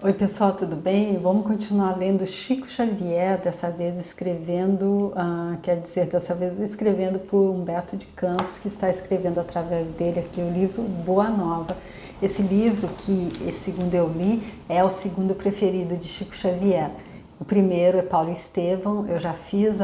Oi pessoal, tudo bem? Vamos continuar lendo Chico Xavier, dessa vez escrevendo, dessa vez escrevendo por Humberto de Campos, que está escrevendo através dele aqui o livro Boa Nova. Esse livro, que segundo eu li, é o segundo preferido de Chico Xavier. O primeiro é Paulo Estevão. Eu já fiz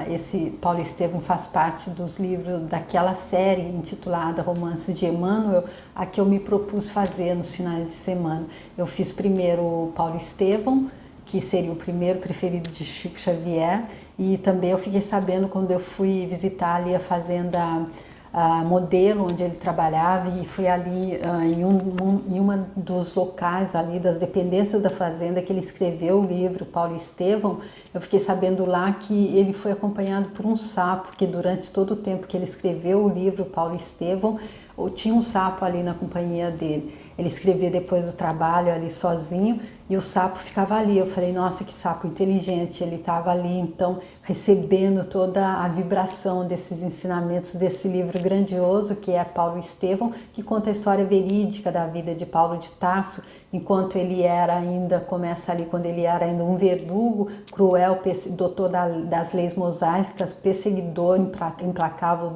esse Paulo Estevão faz parte dos livros daquela série intitulada Romances de Emmanuel, a que eu me propus fazer nos finais de semana. Eu fiz primeiro o Paulo Estevão, que seria o primeiro preferido de Chico Xavier, e também eu fiquei sabendo quando eu fui visitar ali a fazenda Modelo, onde ele trabalhava, e fui ali em uma dos locais ali das dependências da fazenda que ele escreveu o livro Paulo Estevão. Eu fiquei sabendo lá que ele foi acompanhado por um sapo, porque durante todo o tempo que ele escreveu o livro Paulo Estevão, tinha um sapo ali na companhia dele. Ele escrevia depois do trabalho ali sozinho e o sapo ficava ali. Eu falei, nossa, que sapo inteligente. Ele estava ali, então, recebendo toda a vibração desses ensinamentos desse livro grandioso que é Paulo Estevão, que conta a história verídica da vida de Paulo de Tarso, enquanto ele era ainda, começa ali quando ele era ainda um verdugo cruel, doutor das leis mosaicas, perseguidor implacável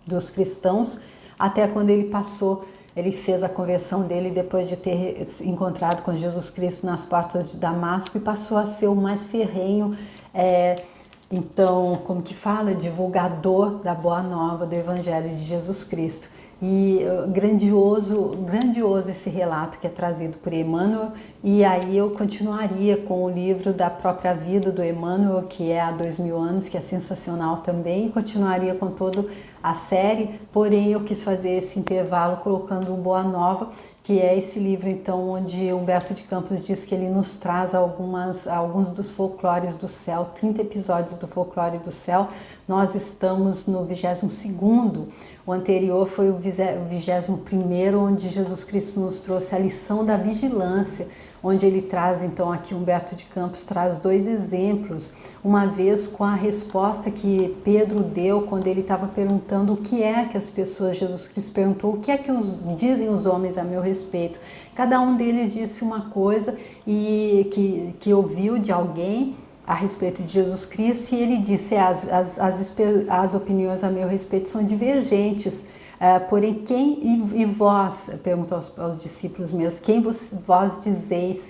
dos cristãos, até quando ele fez a conversão dele depois de ter encontrado com Jesus Cristo nas portas de Damasco e passou a ser o mais ferrenho, então, como que fala, divulgador da Boa Nova, do Evangelho de Jesus Cristo. E grandioso esse relato que é trazido por Emmanuel. E aí eu continuaria com o livro da própria vida do Emmanuel, que é há 2000 anos, que é sensacional também, e continuaria com toda a série, porém eu quis fazer esse intervalo colocando o Boa Nova, que é esse livro então onde Humberto de Campos diz que ele nos traz alguns dos folclores do céu, 30 episódios do folclore do céu. Nós estamos no 22º, o anterior foi o 21º, onde Jesus Cristo nos trouxe a lição da vigilância, onde ele traz, então, aqui Humberto de Campos traz dois exemplos, uma vez com a resposta que Pedro deu quando ele estava perguntando o que é que as pessoas, Jesus Cristo perguntou, o que é que dizem os homens a meu respeito. Cada um deles disse uma coisa e que ouviu de alguém a respeito de Jesus Cristo, e ele disse, as opiniões a meu respeito são divergentes, porém e vós, perguntou aos discípulos mesmos,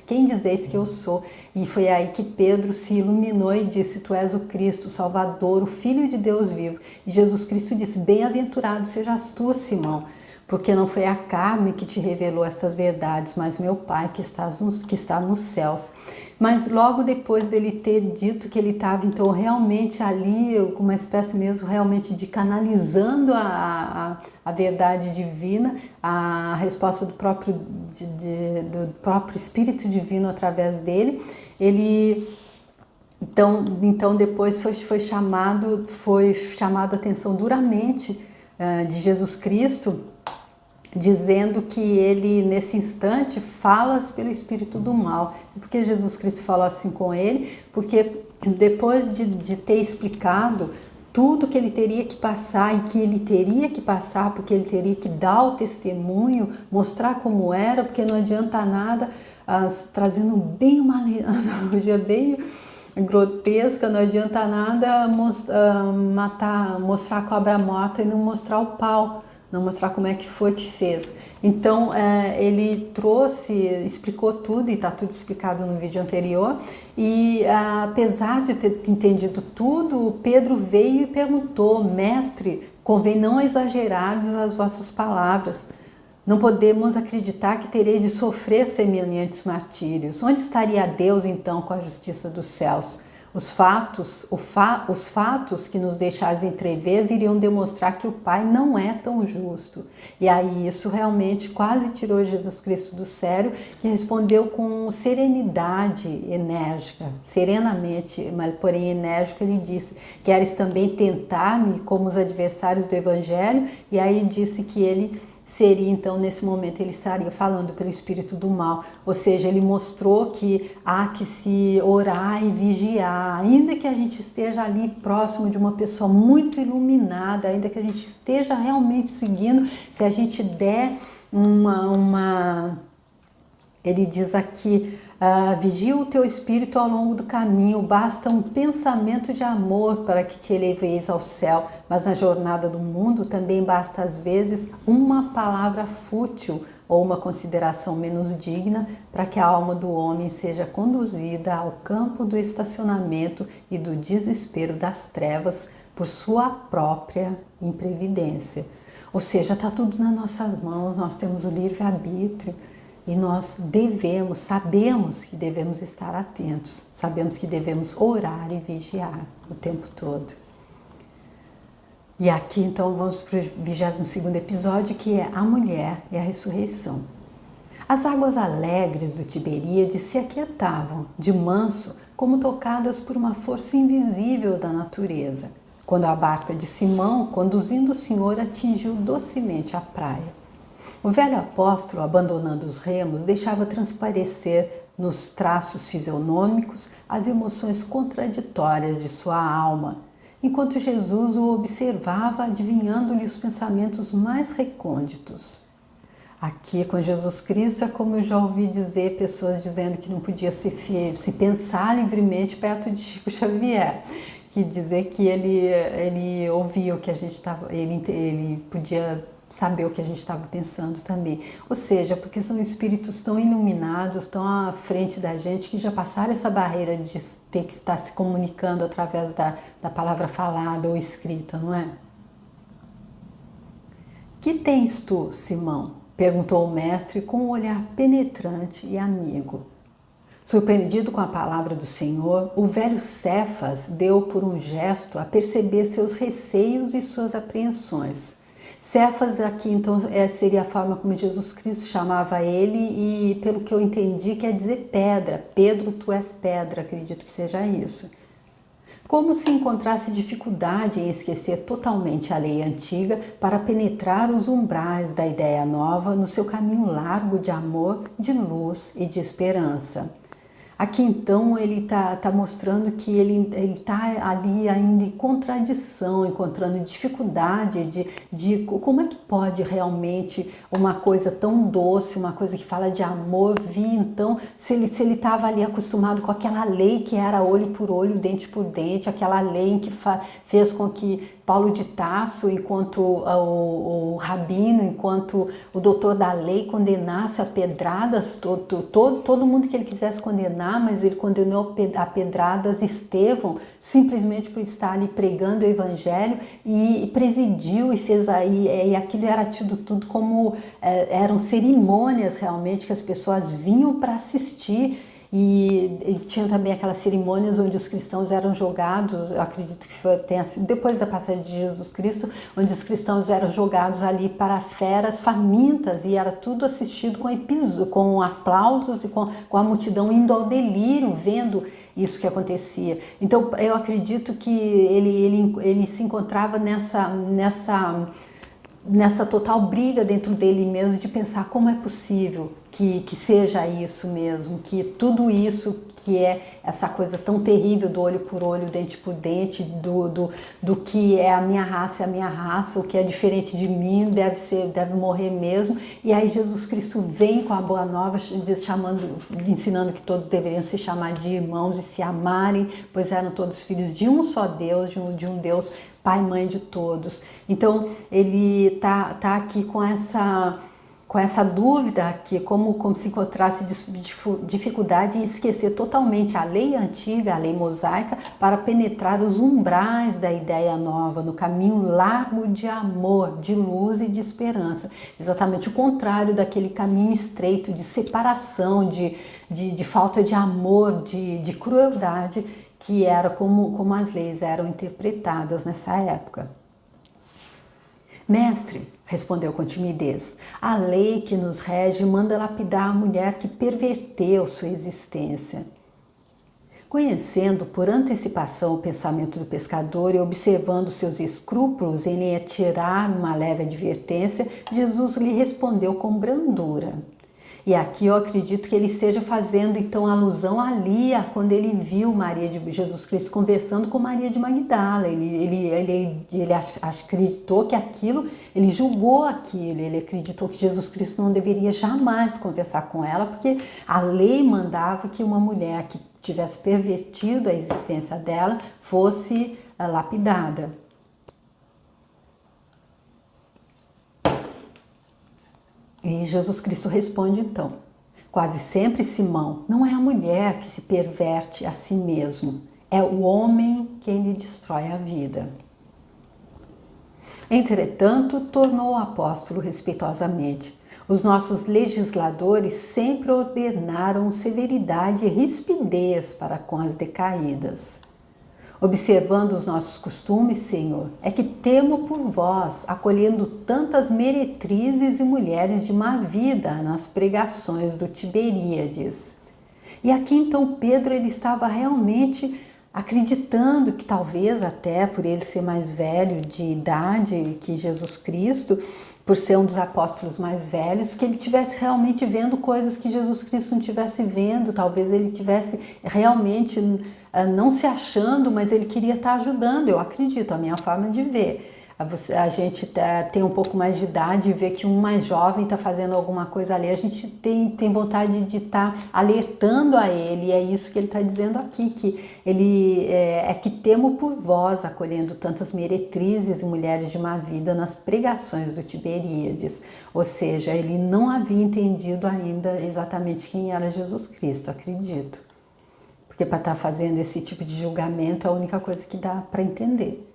quem dizeis que eu sou? E foi aí que Pedro se iluminou e disse, tu és o Cristo, o Salvador, o Filho de Deus vivo. E Jesus Cristo disse, bem-aventurado sejas tu, Simão, porque não foi a carne que te revelou estas verdades, mas meu Pai que está nos céus. Mas logo depois dele ter dito que ele estava então realmente ali, com uma espécie mesmo realmente de canalizando a verdade divina, a resposta do próprio Espírito Divino através dele, ele então depois foi chamado a atenção duramente de Jesus Cristo, dizendo que ele, nesse instante, fala pelo espírito do mal. E por que Jesus Cristo falou assim com ele? Porque depois de ter explicado tudo que ele teria que passar, e que ele teria que passar, porque ele teria que dar o testemunho, mostrar como era, porque não adianta nada, trazendo bem uma analogia bem grotesca, não adianta nada mostrar a cobra morta e não mostrar o pau, não mostrar como é que foi que fez. Então ele explicou tudo, e está tudo explicado no vídeo anterior, e apesar de ter entendido tudo, Pedro veio e perguntou, mestre, convém não exagerardes as vossas palavras, não podemos acreditar que tereis de sofrer semelhantes martírios. Onde estaria Deus então com a justiça dos céus? Os fatos que nos deixais entrever viriam demonstrar que o Pai não é tão justo. E aí isso realmente quase tirou Jesus Cristo do sério, que respondeu com serenidade enérgica, serenamente, mas porém enérgico, ele disse, queres também tentar-me como os adversários do Evangelho? E aí disse que ele seria, então, nesse momento, ele estaria falando pelo espírito do mal, ou seja, ele mostrou que há que se orar e vigiar, ainda que a gente esteja ali próximo de uma pessoa muito iluminada, ainda que a gente esteja realmente seguindo, se a gente der uma Ele diz aqui, vigia o teu espírito ao longo do caminho, basta um pensamento de amor para que te eleveis ao céu, mas na jornada do mundo também basta às vezes uma palavra fútil ou uma consideração menos digna para que a alma do homem seja conduzida ao campo do estacionamento e do desespero das trevas por sua própria imprevidência. Ou seja, está tudo nas nossas mãos, nós temos o livre-arbítrio e nós sabemos que devemos estar atentos, sabemos que devemos orar e vigiar o tempo todo. E aqui então vamos para o 22º episódio, que é a mulher e a ressurreição. As águas alegres do Tiberíades se aquietavam, de manso, como tocadas por uma força invisível da natureza, quando a barca de Simão, conduzindo o Senhor, atingiu docemente a praia. O velho apóstolo, abandonando os remos, deixava transparecer nos traços fisionômicos as emoções contraditórias de sua alma, enquanto Jesus o observava, adivinhando-lhe os pensamentos mais recônditos. Aqui com Jesus Cristo é como eu já ouvi dizer pessoas dizendo que não podia se pensar livremente perto de Chico Xavier, que dizer que ele ouvia o que a gente estava, ele podia saber o que a gente estava pensando também. Ou seja, porque são espíritos tão iluminados, tão à frente da gente, que já passaram essa barreira de ter que estar se comunicando através da palavra falada ou escrita, não é? Que tens tu, Simão? Perguntou o mestre com um olhar penetrante e amigo. Surpreendido com a palavra do Senhor, o velho Cefas deu por um gesto a perceber seus receios e suas apreensões. Cefas aqui então seria a forma como Jesus Cristo chamava ele e, pelo que eu entendi, quer dizer pedra. Pedro, tu és pedra, acredito que seja isso. Como se encontrasse dificuldade em esquecer totalmente a lei antiga para penetrar os umbrais da ideia nova no seu caminho largo de amor, de luz e de esperança. Aqui então ele está mostrando que ele está ali ainda em contradição, encontrando dificuldade de como é que pode realmente uma coisa tão doce, uma coisa que fala de amor vir então, se ele estava ali acostumado com aquela lei que era olho por olho, dente por dente, aquela lei que fez com que Paulo de Tarso, enquanto o rabino, enquanto o doutor da lei condenasse a pedradas todo mundo que ele quisesse condenar, mas ele condenou a pedradas Estevão, simplesmente por estar ali pregando o evangelho e presidiu e fez aí, e aquilo era tido tudo como, eram cerimônias realmente que as pessoas vinham para assistir. E tinha também aquelas cerimônias onde os cristãos eram jogados, eu acredito que tenha sido depois da passagem de Jesus Cristo, onde os cristãos eram jogados ali para feras famintas e era tudo assistido com aplausos e com a multidão indo ao delírio, vendo isso que acontecia. Então eu acredito que ele se encontrava nessa total briga dentro dele mesmo de pensar como é possível que seja isso mesmo, que tudo isso que é essa coisa tão terrível do olho por olho, dente por dente, do que é a minha raça, o que é diferente de mim deve morrer mesmo. E aí Jesus Cristo vem com a boa nova, ensinando que todos deveriam se chamar de irmãos e se amarem, pois eram todos filhos de um só Deus, de um Deus Pai e Mãe de todos. Então ele tá aqui com essa dúvida aqui, como se encontrasse dificuldade em esquecer totalmente a lei antiga, a lei mosaica, para penetrar os umbrais da ideia nova, no caminho largo de amor, de luz e de esperança. Exatamente o contrário daquele caminho estreito de separação, de falta de amor, de crueldade, que era como as leis eram interpretadas nessa época. Mestre, respondeu com timidez, a lei que nos rege manda lapidar a mulher que perverteu sua existência. Conhecendo por antecipação o pensamento do pescador e observando seus escrúpulos em lhe atirar uma leve advertência, Jesus lhe respondeu com brandura. E aqui eu acredito que ele esteja fazendo então alusão ali a quando ele viu Maria de Jesus Cristo conversando com Maria de Magdala. Ele acreditou que aquilo, ele julgou aquilo, ele acreditou que Jesus Cristo não deveria jamais conversar com ela, porque a lei mandava que uma mulher que tivesse pervertido a existência dela fosse lapidada. E Jesus Cristo responde então: quase sempre, Simão, não é a mulher que se perverte a si mesmo, é o homem quem lhe destrói a vida. Entretanto, tornou o apóstolo respeitosamente: os nossos legisladores sempre ordenaram severidade e rispidez para com as decaídas. Observando os nossos costumes, Senhor, é que temo por vós, acolhendo tantas meretrizes e mulheres de má vida nas pregações do Tiberíades. E aqui então Pedro ele estava realmente acreditando que talvez até por ele ser mais velho de idade que Jesus Cristo, por ser um dos apóstolos mais velhos, que ele tivesse realmente vendo coisas que Jesus Cristo não tivesse vendo, talvez ele tivesse realmente não se achando, mas ele queria estar ajudando, eu acredito, a minha forma de ver. A gente tem um pouco mais de idade e vê que um mais jovem está fazendo alguma coisa ali, a gente tem vontade de estar alertando a ele, e é isso que ele está dizendo aqui, que ele é que temo por vós, acolhendo tantas meretrizes e mulheres de má vida nas pregações do Tiberíades, ou seja, ele não havia entendido ainda exatamente quem era Jesus Cristo, acredito, porque para estar fazendo esse tipo de julgamento é a única coisa que dá para entender.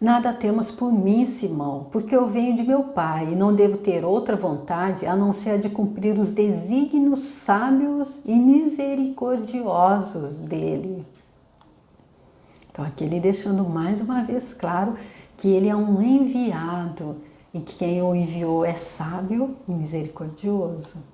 Nada temas por mim, Simão, porque eu venho de meu Pai e não devo ter outra vontade a não ser a de cumprir os desígnios sábios e misericordiosos dele. Então aqui ele deixando mais uma vez claro que ele é um enviado e que quem o enviou é sábio e misericordioso.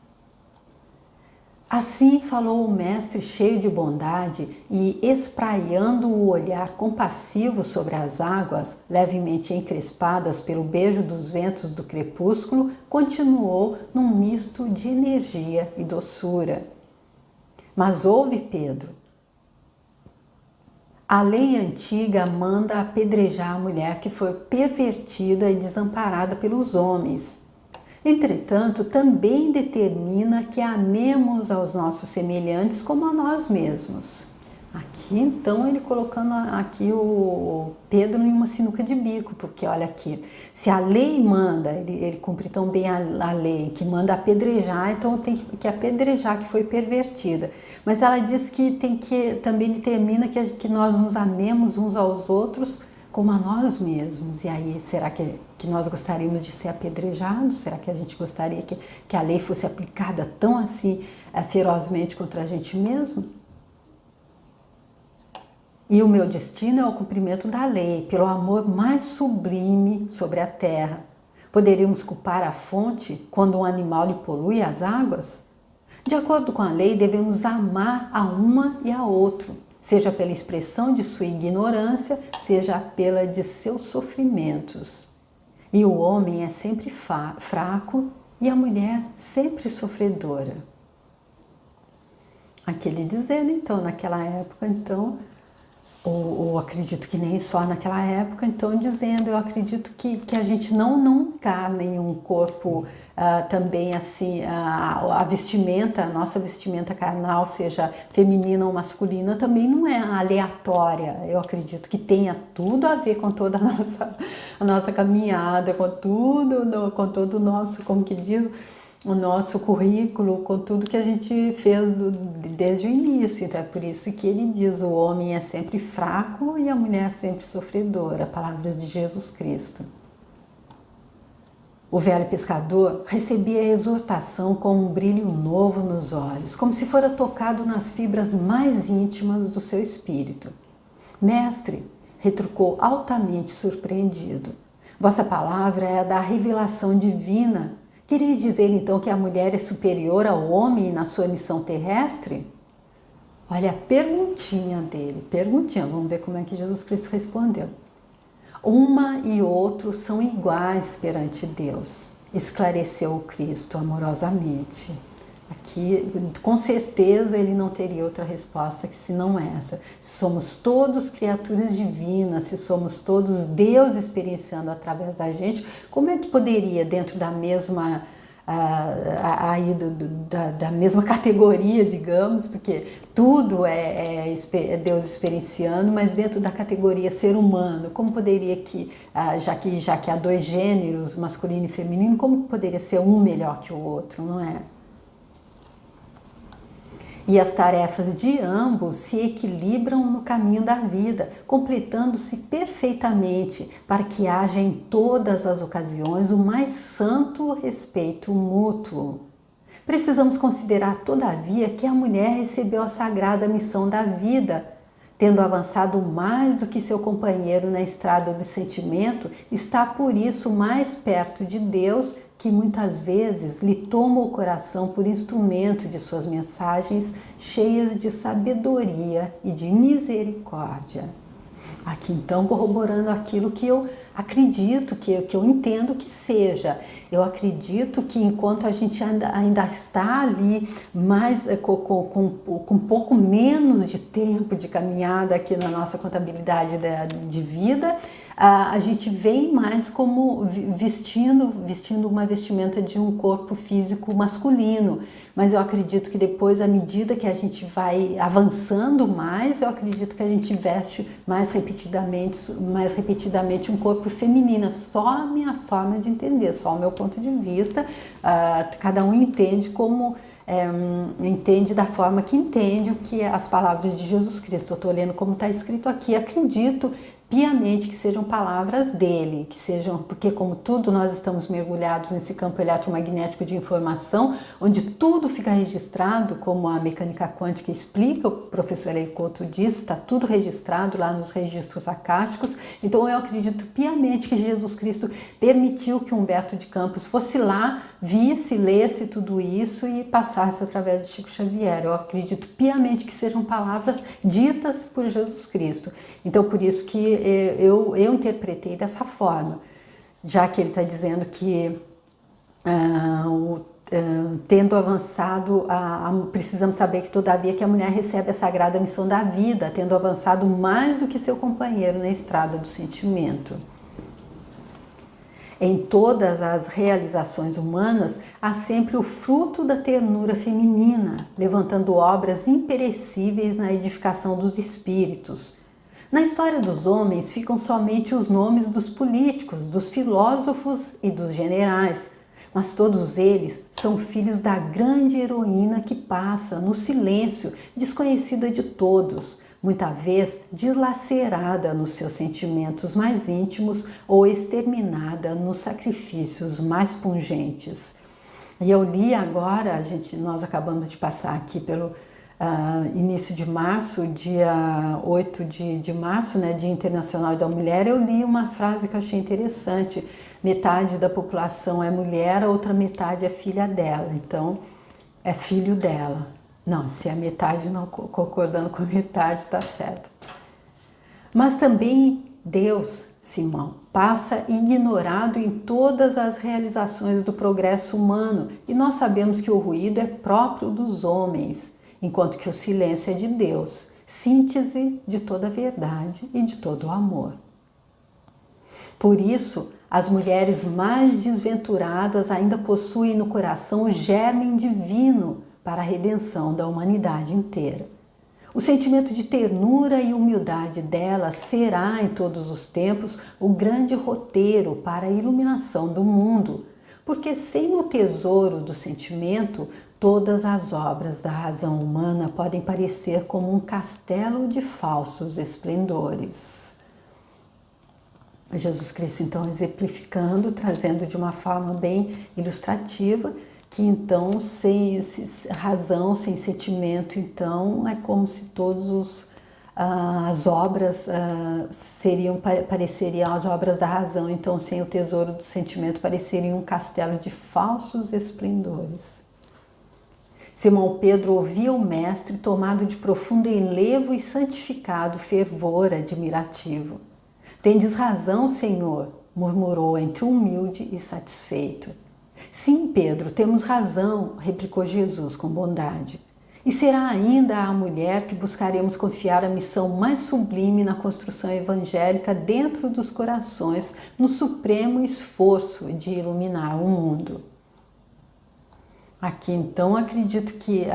Assim falou o mestre cheio de bondade e, espraiando o olhar compassivo sobre as águas, levemente encrespadas pelo beijo dos ventos do crepúsculo, continuou num misto de energia e doçura. Mas ouve, Pedro. A lei antiga manda apedrejar a mulher que foi pervertida e desamparada pelos homens. Entretanto, também determina que amemos aos nossos semelhantes como a nós mesmos. Aqui, então, ele colocando aqui o Pedro em uma sinuca de bico, porque olha aqui, se a lei manda, ele cumpre tão bem a lei, que manda apedrejar, então tem que apedrejar que foi pervertida. Mas ela diz que também determina que nós nos amemos uns aos outros como a nós mesmos. E aí, será que nós gostaríamos de ser apedrejados? Será que a gente gostaria que a lei fosse aplicada tão assim ferozmente contra a gente mesmo? E o meu destino é o cumprimento da lei, pelo amor mais sublime sobre a terra. Poderíamos culpar a fonte quando um animal lhe polui as águas? De acordo com a lei, devemos amar a uma e a outro, seja pela expressão de sua ignorância, seja pela de seus sofrimentos. E o homem é sempre fraco e a mulher sempre sofredora. Aquele dizendo, então, naquela época, então, ou acredito que nem só naquela época, então dizendo, eu acredito que a gente não encarna em um corpo também assim, a vestimenta, a nossa vestimenta carnal, seja feminina ou masculina, também não é aleatória. Eu acredito que tenha tudo a ver com toda a nossa caminhada, com todo o nosso, como que diz, o nosso currículo, com tudo que a gente fez desde o início. Então é por isso que ele diz, o homem é sempre fraco e a mulher é sempre sofredora, a palavra de Jesus Cristo. O velho pescador recebia a exortação com um brilho novo nos olhos, como se fora tocado nas fibras mais íntimas do seu espírito. Mestre, retrucou altamente surpreendido, vossa palavra é a da revelação divina. Quereis dizer então que a mulher é superior ao homem na sua missão terrestre? Olha a perguntinha dele, vamos ver como é que Jesus Cristo respondeu. Uma e outro são iguais perante Deus, esclareceu o Cristo amorosamente. Aqui, com certeza, ele não teria outra resposta que se não essa. Se somos todos criaturas divinas, se somos todos Deus experienciando através da gente, como é que poderia, dentro da mesma da mesma categoria, digamos, porque tudo é Deus experienciando, mas dentro da categoria ser humano, como poderia já que há dois gêneros, masculino e feminino, como poderia ser um melhor que o outro, não é? E as tarefas de ambos se equilibram no caminho da vida, completando-se perfeitamente para que haja em todas as ocasiões o mais santo respeito mútuo. Precisamos considerar, todavia, que a mulher recebeu a sagrada missão da vida. Tendo avançado mais do que seu companheiro na estrada do sentimento, está por isso mais perto de Deus, que muitas vezes lhe toma o coração por instrumento de suas mensagens cheias de sabedoria e de misericórdia. Aqui então corroborando aquilo que eu acredito, que eu entendo que seja. Eu acredito que enquanto a gente ainda está ali mais com um pouco menos de tempo de caminhada aqui na nossa contabilidade de vida, a gente vem mais como vestindo uma vestimenta de um corpo físico masculino. Mas eu acredito que depois, à medida que a gente vai avançando mais, eu acredito que a gente veste mais repetidamente um corpo feminino. É só a minha forma de entender, só o meu ponto de vista. Cada um entende como entende da forma que entende o que é as palavras de Jesus Cristo. Eu estou lendo como está escrito aqui, acredito piamente que sejam palavras dele, que sejam, porque como tudo nós estamos mergulhados nesse campo eletromagnético de informação, onde tudo fica registrado, como a mecânica quântica explica, o professor Eicoto diz, está tudo registrado lá nos registros acásticos. Então eu acredito piamente que Jesus Cristo permitiu que Humberto de Campos fosse lá, visse, lesse tudo isso e passasse através de Chico Xavier. Eu acredito piamente que sejam palavras ditas por Jesus Cristo. Então por isso que eu interpretei dessa forma, já que ele está dizendo que tendo avançado, precisamos saber que todavia que a mulher recebe a sagrada missão da vida, tendo avançado mais do que seu companheiro na estrada do sentimento. Em todas as realizações humanas, há sempre o fruto da ternura feminina, levantando obras imperecíveis na edificação dos espíritos. Na história dos homens ficam somente os nomes dos políticos, dos filósofos e dos generais, mas todos eles são filhos da grande heroína que passa no silêncio, desconhecida de todos, muita vez dilacerada nos seus sentimentos mais íntimos ou exterminada nos sacrifícios mais pungentes. E eu li agora, nós acabamos de passar aqui pelo início de março, dia 8 de março, né, Dia Internacional da Mulher, eu li uma frase que eu achei interessante: metade da população é mulher, a outra metade é filha dela, então é filho dela. Não, se é metade não concordando com a metade, tá certo. Mas também Deus, Simão, passa ignorado em todas as realizações do progresso humano, e nós sabemos que o ruído é próprio dos homens, enquanto que o silêncio é de Deus, síntese de toda a verdade e de todo o amor. Por isso, as mulheres mais desventuradas ainda possuem no coração o germe divino para a redenção da humanidade inteira. O sentimento de ternura e humildade delas será, em todos os tempos, o grande roteiro para a iluminação do mundo, porque sem o tesouro do sentimento, todas as obras da razão humana podem parecer como um castelo de falsos esplendores. Jesus Cristo, então, exemplificando, trazendo de uma forma bem ilustrativa, que então, sem razão, sem sentimento, então, é como se todas as obras pareceriam as obras da razão, então, sem o tesouro do sentimento, pareceriam um castelo de falsos esplendores. Simão Pedro ouvia o mestre tomado de profundo enlevo e santificado fervor admirativo. Tendes razão, Senhor, murmurou entre humilde e satisfeito. Sim, Pedro, temos razão, replicou Jesus com bondade. E será ainda a mulher que buscaremos confiar a missão mais sublime na construção evangélica dentro dos corações, no supremo esforço de iluminar o mundo. Aqui, então, acredito que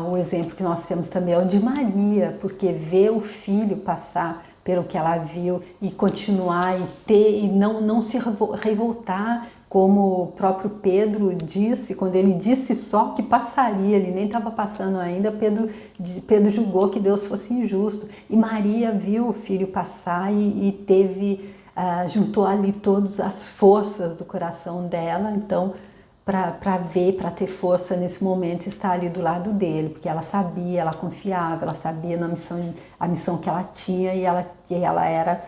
o exemplo que nós temos também é o de Maria, porque vê o filho passar pelo que ela viu e continuar e não se revoltar, como o próprio Pedro disse, quando ele disse só que passaria, ele nem estava passando ainda, Pedro julgou que Deus fosse injusto. E Maria viu o filho passar e juntou ali todas as forças do coração dela, então, para ver, para ter força nesse momento, estar ali do lado dele, porque ela sabia, ela confiava, ela sabia a missão que ela tinha e ela era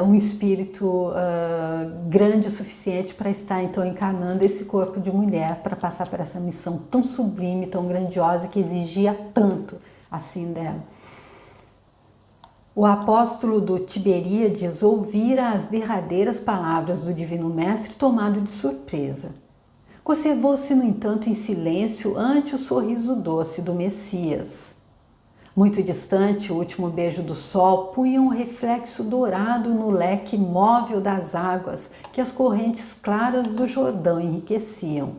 um espírito grande o suficiente para estar então encarnando esse corpo de mulher para passar por essa missão tão sublime, tão grandiosa que exigia tanto assim dela. O apóstolo do Tiberíades ouvira as derradeiras palavras do Divino Mestre tomado de surpresa. Conservou-se, no entanto, em silêncio ante o sorriso doce do Messias. Muito distante, o último beijo do sol punha um reflexo dourado no leque móvel das águas que as correntes claras do Jordão enriqueciam.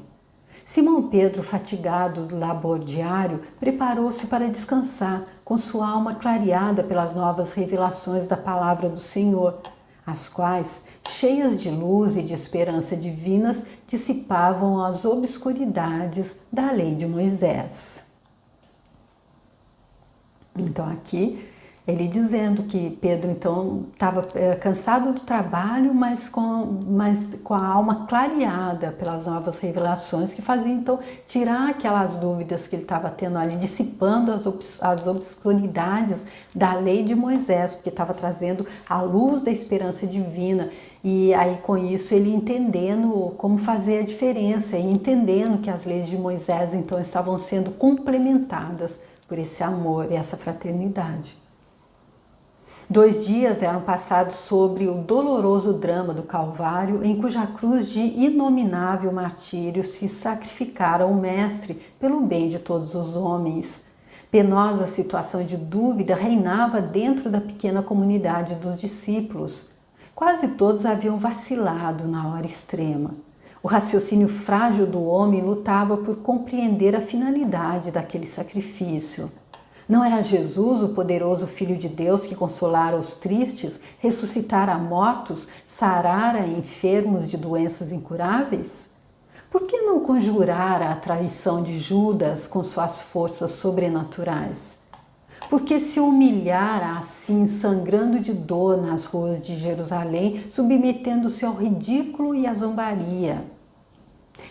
Simão Pedro, fatigado do labor diário, preparou-se para descansar, com sua alma clareada pelas novas revelações da palavra do Senhor, as quais, cheias de luz e de esperança divinas, dissipavam as obscuridades da lei de Moisés. Então aqui ele dizendo que Pedro então estava cansado do trabalho, mas com a alma clareada pelas novas revelações que faziam então tirar aquelas dúvidas que ele estava tendo ali, dissipando as obscuridades da lei de Moisés, porque estava trazendo a luz da esperança divina. E aí com isso ele entendendo como fazer a diferença e entendendo que as leis de Moisés então estavam sendo complementadas por esse amor e essa fraternidade. 2 dias eram passados sobre o doloroso drama do Calvário, em cuja cruz de inominável martírio se sacrificara o Mestre pelo bem de todos os homens. Penosa situação de dúvida reinava dentro da pequena comunidade dos discípulos. Quase todos haviam vacilado na hora extrema. O raciocínio frágil do homem lutava por compreender a finalidade daquele sacrifício. Não era Jesus, o poderoso Filho de Deus, que consolara os tristes, ressuscitara mortos, sarara enfermos de doenças incuráveis? Por que não conjurara a traição de Judas com suas forças sobrenaturais? Por que se humilhara assim, sangrando de dor nas ruas de Jerusalém, submetendo-se ao ridículo e à zombaria?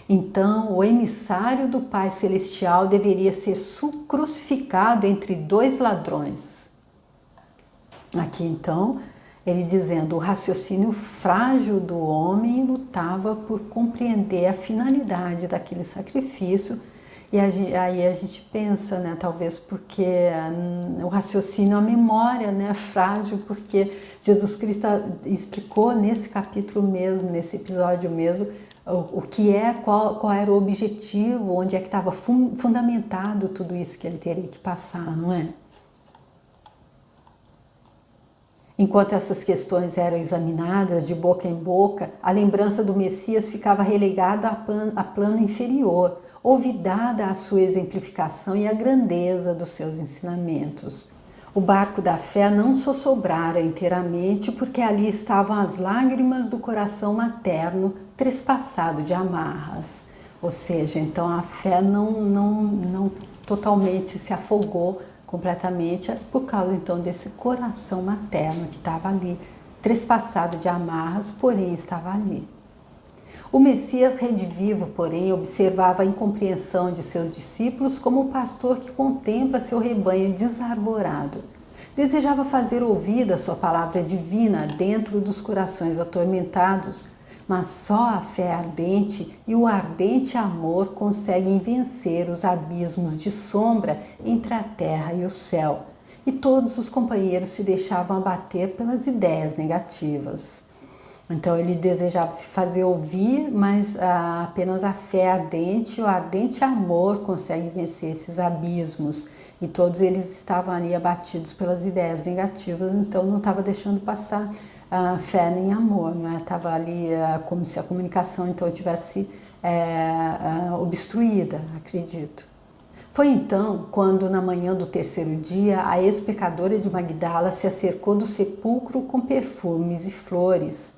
Então, o emissário do Pai Celestial deveria ser crucificado entre 2 ladrões. Aqui, então, ele dizendo, o raciocínio frágil do homem lutava por compreender a finalidade daquele sacrifício. E aí a gente pensa, né, talvez porque o raciocínio, a memória, né, é frágil, porque Jesus Cristo explicou nesse capítulo mesmo, nesse episódio mesmo, o que é, qual era o objetivo, onde é que estava fundamentado tudo isso que ele teria que passar, não é? Enquanto essas questões eram examinadas de boca em boca, a lembrança do Messias ficava relegada a plano inferior, olvidada a sua exemplificação e a grandeza dos seus ensinamentos. O barco da fé não sossobrara inteiramente, porque ali estavam as lágrimas do coração materno trespassado de amarras. Ou seja, então a fé não totalmente se afogou completamente por causa então desse coração materno que estava ali, trespassado de amarras, porém estava ali. O Messias redivivo, porém, observava a incompreensão de seus discípulos como um pastor que contempla seu rebanho desarvorado. Desejava fazer ouvida a sua palavra divina dentro dos corações atormentados, mas só a fé ardente e o ardente amor conseguem vencer os abismos de sombra entre a terra e o céu. E todos os companheiros se deixavam abater pelas ideias negativas. Então ele desejava se fazer ouvir, mas apenas a fé ardente, o ardente amor consegue vencer esses abismos. E todos eles estavam ali abatidos pelas ideias negativas, então não estava deixando passar fé nem amor, não é? Estava ali como se a comunicação então tivesse obstruída, acredito. Foi então quando, na manhã do terceiro dia, a ex-pecadora de Magdala se acercou do sepulcro com perfumes e flores.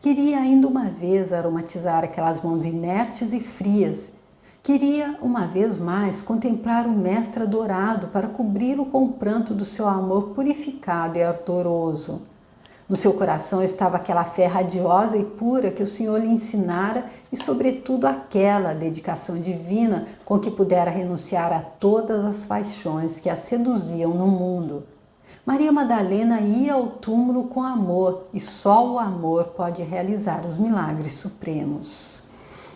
Queria ainda uma vez aromatizar aquelas mãos inertes e frias. Queria, uma vez mais, contemplar o Mestre adorado para cobri-lo com o pranto do seu amor purificado e ardoroso. No seu coração estava aquela fé radiosa e pura que o Senhor lhe ensinara e, sobretudo, aquela dedicação divina com que pudera renunciar a todas as paixões que a seduziam no mundo. Maria Madalena ia ao túmulo com amor e só o amor pode realizar os milagres supremos.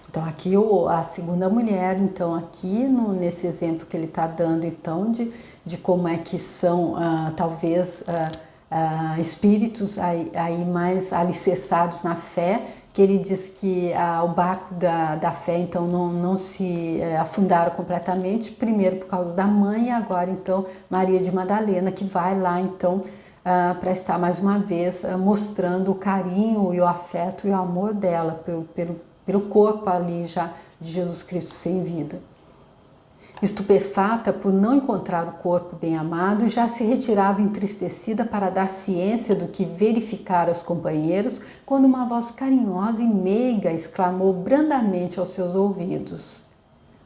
Então aqui a segunda mulher, então aqui nesse exemplo que ele está dando então de como é que são talvez espíritos aí mais alicerçados na fé, que ele diz que o barco da fé então não se afundaram completamente, primeiro por causa da mãe e agora então Maria de Madalena, que vai lá então para estar mais uma vez mostrando o carinho e o afeto e o amor dela pelo corpo ali já de Jesus Cristo sem vida. Estupefata por não encontrar o corpo bem-amado, já se retirava entristecida para dar ciência do que verificara aos companheiros, quando uma voz carinhosa e meiga exclamou brandamente aos seus ouvidos: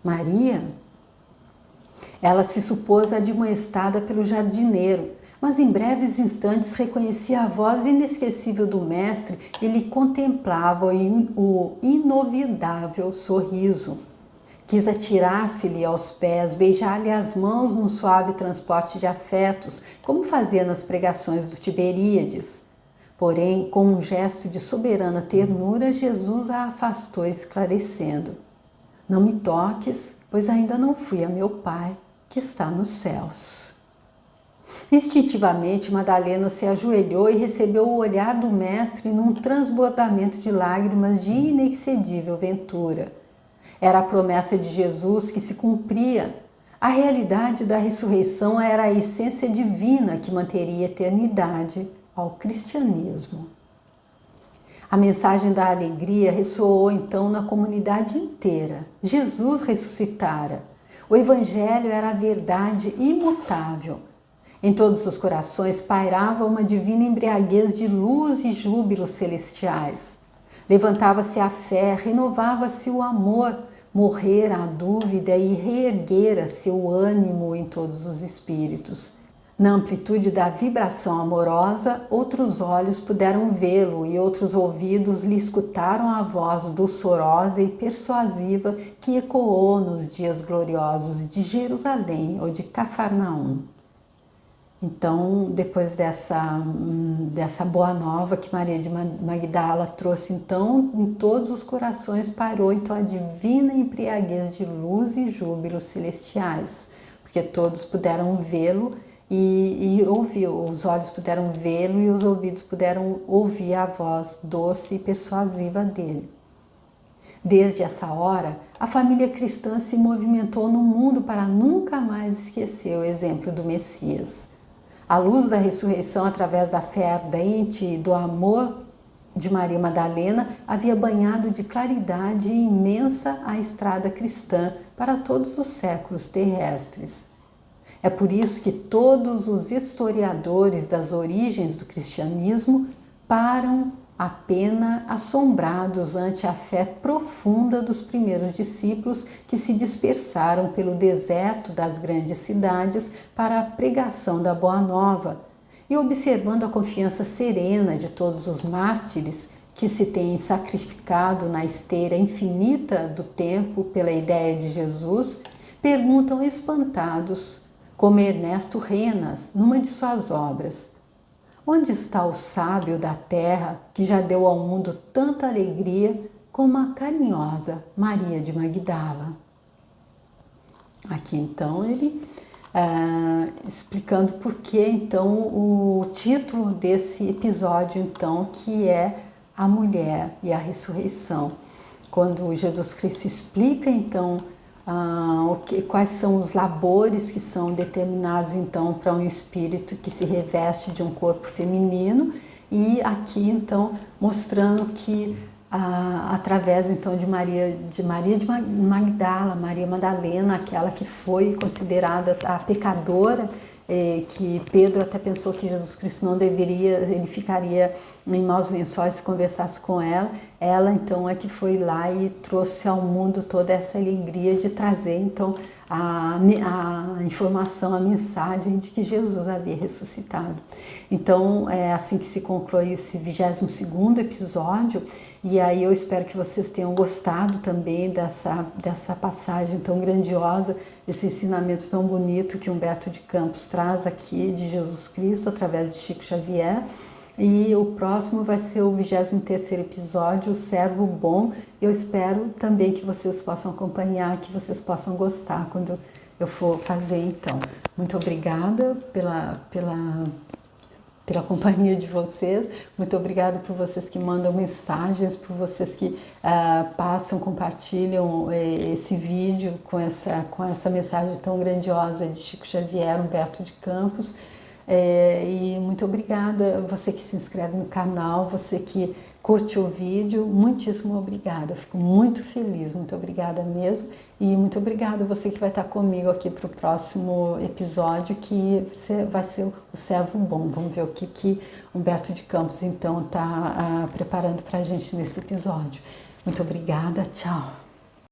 Maria? Ela se supôs admoestada pelo jardineiro, mas em breves instantes reconhecia a voz inesquecível do mestre e lhe contemplava o inovidável sorriso. Quis atirar-se-lhe aos pés, beijar-lhe as mãos num suave transporte de afetos, como fazia nas pregações do Tiberíades. Porém, com um gesto de soberana ternura, Jesus a afastou, esclarecendo: Não me toques, pois ainda não fui a meu Pai, que está nos céus. Instintivamente, Madalena se ajoelhou e recebeu o olhar do mestre num transbordamento de lágrimas de inexcedível ventura. Era a promessa de Jesus que se cumpria. A realidade da ressurreição era a essência divina que manteria a eternidade ao cristianismo. A mensagem da alegria ressoou então na comunidade inteira. Jesus ressuscitara. O Evangelho era a verdade imutável. Em todos os corações pairava uma divina embriaguez de luz e júbilos celestiais. Levantava-se a fé, renovava-se o amor, morrera a dúvida e reerguera-se o ânimo em todos os espíritos. Na amplitude da vibração amorosa, outros olhos puderam vê-lo e outros ouvidos lhe escutaram a voz doçorosa e persuasiva que ecoou nos dias gloriosos de Jerusalém ou de Cafarnaum. Então, depois dessa boa nova que Maria de Magdala trouxe, então, em todos os corações pairou então a divina embriaguez de luz e júbilos celestiais, porque todos puderam vê-lo e ouvir, os olhos puderam vê-lo e os ouvidos puderam ouvir a voz doce e persuasiva dele. Desde essa hora, a família cristã se movimentou no mundo para nunca mais esquecer o exemplo do Messias. A luz da ressurreição, através da fé ardente e do amor de Maria Madalena, havia banhado de claridade imensa a estrada cristã para todos os séculos terrestres. É por isso que todos os historiadores das origens do cristianismo param apenas assombrados ante a fé profunda dos primeiros discípulos que se dispersaram pelo deserto das grandes cidades para a pregação da Boa Nova, e observando a confiança serena de todos os mártires que se têm sacrificado na esteira infinita do tempo pela ideia de Jesus, perguntam espantados, como Ernesto Renas, numa de suas obras: onde está o sábio da terra que já deu ao mundo tanta alegria como a carinhosa Maria de Magdala? Aqui então ele explicando por que então o título desse episódio então, que é a mulher e a ressurreição. Quando Jesus Cristo explica, então, quais são os labores que são determinados, então, para um espírito que se reveste de um corpo feminino, e aqui, então, mostrando que, através, então, de Maria de Magdala, Maria Madalena, aquela que foi considerada a pecadora, que Pedro até pensou que Jesus Cristo não deveria, ele ficaria em maus lençóis se conversasse com ela. Ela então é que foi lá e trouxe ao mundo toda essa alegria de trazer então a informação, a mensagem de que Jesus havia ressuscitado. Então é assim que se conclui esse 22º episódio, e aí eu espero que vocês tenham gostado também dessa passagem tão grandiosa, esse ensinamento tão bonito que Humberto de Campos traz aqui de Jesus Cristo através de Chico Xavier. E o próximo vai ser o 23º episódio, o Servo Bom. Eu espero também que vocês possam acompanhar, que vocês possam gostar quando eu for fazer então. Muito obrigada pela companhia de vocês, muito obrigada por vocês que mandam mensagens, por vocês que compartilham esse vídeo com essa mensagem tão grandiosa de Chico Xavier, Humberto de Campos. E muito obrigada você que se inscreve no canal, você que curte o vídeo, muitíssimo obrigada, eu fico muito feliz, muito obrigada mesmo, e muito obrigada você que vai estar comigo aqui para o próximo episódio, que vai ser o Servo Bom. Vamos ver o que Humberto de Campos então está preparando para a gente nesse episódio. Muito obrigada, tchau!